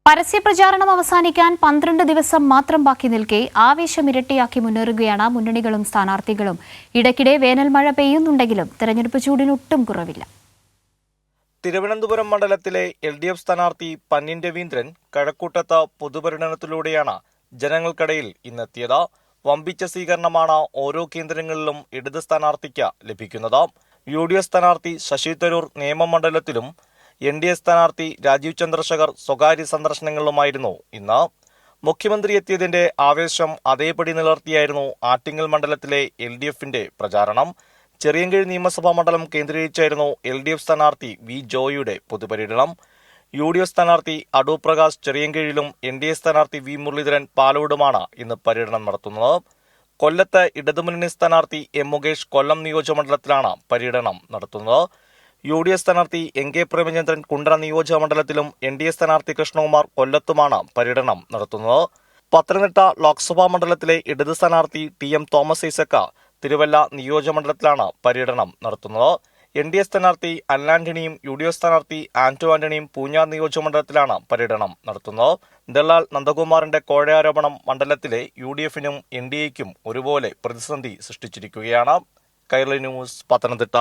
പരസ്യപ്രചാരണം അവസാനിക്കാൻ 12 ദിവസം മാത്രം ബാക്കി നിൽക്കെ ആവേശം ഇരട്ടിയാക്കി മുന്നേറുകയാണ് മുന്നണികളും സ്ഥാനാർത്ഥികളും. ഇടയ്ക്കിടെ വേനൽ മഴ പെയ്യുന്നുണ്ടെങ്കിലും തെരഞ്ഞെടുപ്പ് ചൂടിന് ഒട്ടും കുറവില്ല. തിരുവനന്തപുരം മണ്ഡലത്തിലെ LDF സ്ഥാനാർത്ഥി പന്ന്യൻ രവീന്ദ്രൻ കഴക്കൂട്ടത്ത് പൊതുപര്യടനത്തിലൂടെയാണ് ജനങ്ങൾക്കിടയിൽ ഇന്നെത്തിയത്. വമ്പിച്ച സ്വീകരണമാണ് ഓരോ കേന്ദ്രങ്ങളിലും ഇടത് സ്ഥാനാർത്ഥിക്ക് ലഭിക്കുന്നത്. UDF സ്ഥാനാർത്ഥി ശശി തരൂർ നിയമമണ്ഡലത്തിലും NDA സ്ഥാനാർത്ഥി രാജീവ് ചന്ദ്രശേഖർ സ്വകാര്യ സന്ദർശനങ്ങളിലുമായിരുന്നു ഇന്ന്. മുഖ്യമന്ത്രി എത്തിയതിന്റെ ആവേശം അതേപടി നിലനിർത്തിയായിരുന്നു ആറ്റിങ്ങൽ മണ്ഡലത്തിലെ LDFന്റെ പ്രചാരണം. ചെറിയൻകീഴ് നിയമസഭാ മണ്ഡലം കേന്ദ്രീകരിച്ചായിരുന്നു LDF സ്ഥാനാർത്ഥി V ജോയിയുടെ പൊതുപര്യടനം. UDF സ്ഥാനാർത്ഥി അടൂർ പ്രകാശ് ചെറിയൻകീഴിലും NDA സ്ഥാനാർത്ഥി V മുരളീധരൻ പാലോടുമാണ് ഇന്ന് പര്യടനം നടത്തുന്നത്. കൊല്ലത്ത് ഇടതുമുന്നണി സ്ഥാനാർത്ഥി M മുകേഷ് കൊല്ലം നിയോജകമണ്ഡലത്തിലാണ് പര്യടനം നടത്തുന്നത്. UDF സ്ഥാനാർത്ഥി NK പ്രേമചന്ദ്രൻ കുണ്ടറ നിയോജകമണ്ഡലത്തിലും NDA സ്ഥാനാർത്ഥി കൃഷ്ണകുമാർ കൊല്ലത്തുമാണ് പര്യടനം നടത്തുന്നത്. പത്തനംതിട്ട ലോക്സഭാ മണ്ഡലത്തിലെ ഇടത് സ്ഥാനാർത്ഥി TM തോമസ് ഐസക് തിരുവല്ല നിയോജകമണ്ഡലത്തിലാണ് പര്യടനം നടത്തുന്നത്. NDA സ്ഥാനാർത്ഥി അനിൽ ആന്റണിയും UDF സ്ഥാനാർത്ഥി ആന്റോ ആന്റണിയും പൂഞ്ഞാർ നിയോജകമണ്ഡലത്തിലാണ് പര്യടനം നടത്തുന്നത്. ദല്ലാൽ നന്ദകുമാറിന്റെ കോഴയാരോപണം മണ്ഡലത്തിലെ UDFനും NDAയ്ക്കും ഒരുപോലെ പ്രതിസന്ധി സൃഷ്ടിച്ചിരിക്കുകയാണ്. കൈരളി ന്യൂസ്, പത്തനംതിട്ട.